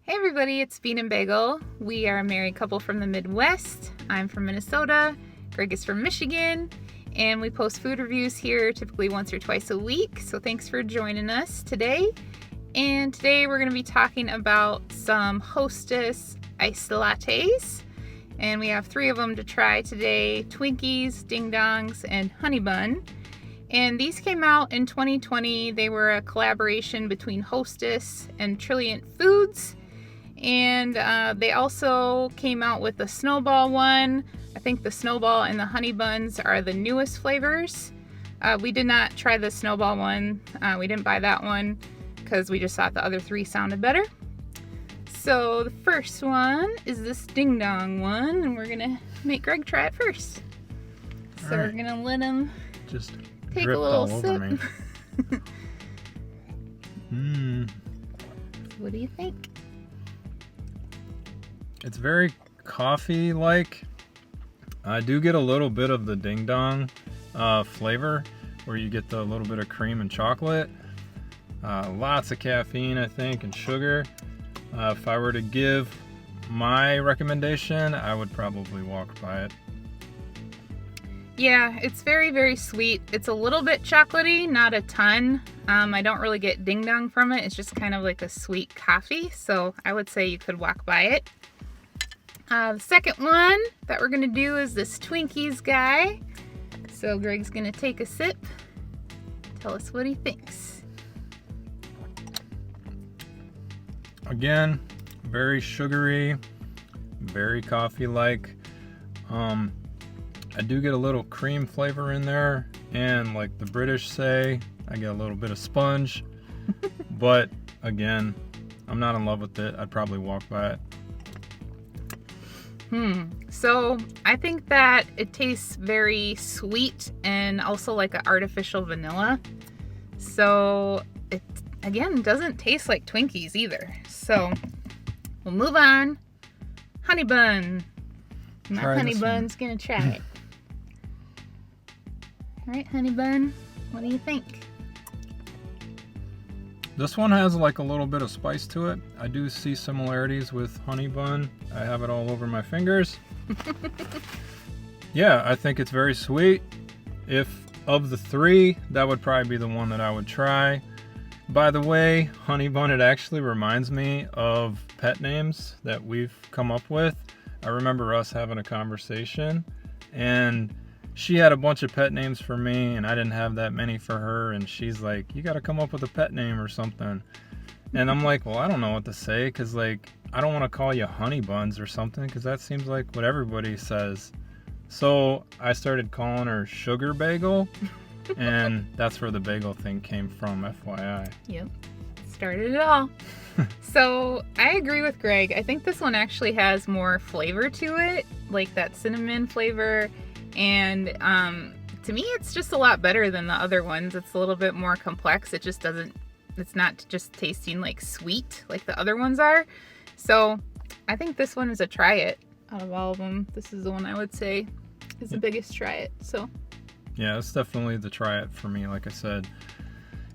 Hey everybody, it's Bean and Bagel. We are a married couple from the Midwest. I'm from Minnesota, Greg is from Michigan, and we post food reviews here typically once or twice a week. So thanks for joining us today. And today we're going to be talking about some Hostess iced lattes. And we have 3 of them to try today: Twinkies, Ding Dongs, and Honey Bun. And these came out in 2020. They were a collaboration between Hostess and Trilliant Foods. And they also came out with the Snowball one. I think the Snowball and the Honey Buns are the newest flavors. We did not try the Snowball one. We didn't buy that one because we just thought the other 3 sounded better. So the first one is this Ding Dong one, and we're gonna make Greg try it first. So we're gonna let him just take a little sip. What do you think? It's very coffee-like. I do get a little bit of the Ding Dong flavor, where you get the little bit of cream and chocolate. Lots of caffeine, I think, and sugar. If I were to give my recommendation, I would probably walk by it. Yeah, it's very, very sweet. It's a little bit chocolatey, not a ton. I don't really get Ding Dong from it. It's just kind of like a sweet coffee. So I would say you could walk by it. The second one that we're gonna do is this Twinkies guy. So Greg's gonna take a sip, tell us what he thinks. Again, very sugary, very coffee-like. I do get a little cream flavor in there, and like the British say, I get a little bit of sponge. But again, I'm not in love with it. I'd probably walk by it. So I think that it tastes very sweet and also like an artificial vanilla. So it, again, doesn't taste like Twinkies either. So we'll move on. Honey Bun. My Honey Bun's gonna try it. All right, Honey Bun, what do you think? This one has like a little bit of spice to it. I do see similarities with Honey Bun. I have it all over my fingers. Yeah, I think it's very sweet. If of the 3, that would probably be the one that I would try. By the way, Honey Bun, it actually reminds me of pet names that we've come up with. I remember us having a conversation, and she had a bunch of pet names for me, and I didn't have that many for her, and she's like, you gotta come up with a pet name or something. And I'm like, well, I don't know what to say, because like, I don't want to call you Honey Buns or something, because that seems like what everybody says. So I started calling her Sugar Bagel, and that's where the bagel thing came from, FYI. Yep, started it all. So I agree with Greg. I think this one actually has more flavor to it, like that cinnamon flavor. And to me, it's just a lot better than the other ones. It's a little bit more complex. It just doesn't, it's not just tasting like sweet like the other ones are. So I think this one is a try it out of all of them. This is the one I would say is the biggest try it. So yeah, it's definitely the try it for me, like I said.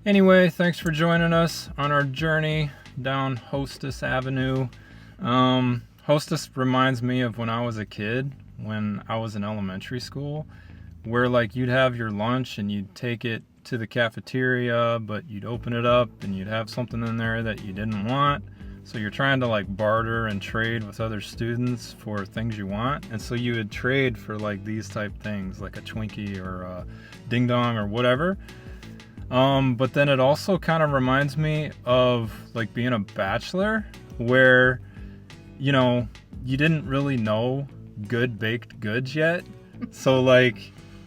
Anyway, thanks for joining us on our journey down Hostess Avenue. Hostess reminds me of when I was a kid, when I was in elementary school, where like you'd have your lunch and you'd take it to the cafeteria, but you'd open it up and you'd have something in there that you didn't want. So you're trying to like barter and trade with other students for things you want. And so you would trade for like these type things, like a Twinkie or a Ding Dong or whatever. But then it also kind of reminds me of like being a bachelor, where, you know, you didn't really know good baked goods yet. So like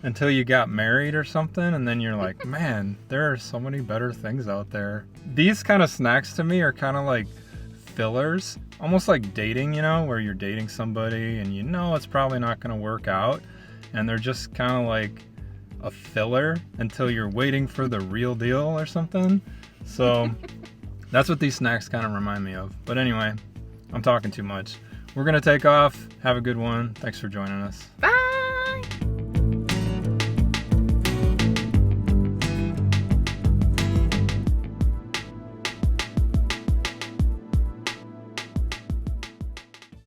until you got married or something, and then you're like, man, there are so many better things out there. These kind of snacks to me are kind of like fillers, almost like dating, you know, where you're dating somebody and you know it's probably not going to work out, and they're just kind of like a filler until you're waiting for the real deal or something. So that's what these snacks kind of remind me of. But anyway, I'm talking too much. We're going to take off. Have a good one. Thanks for joining us. bye.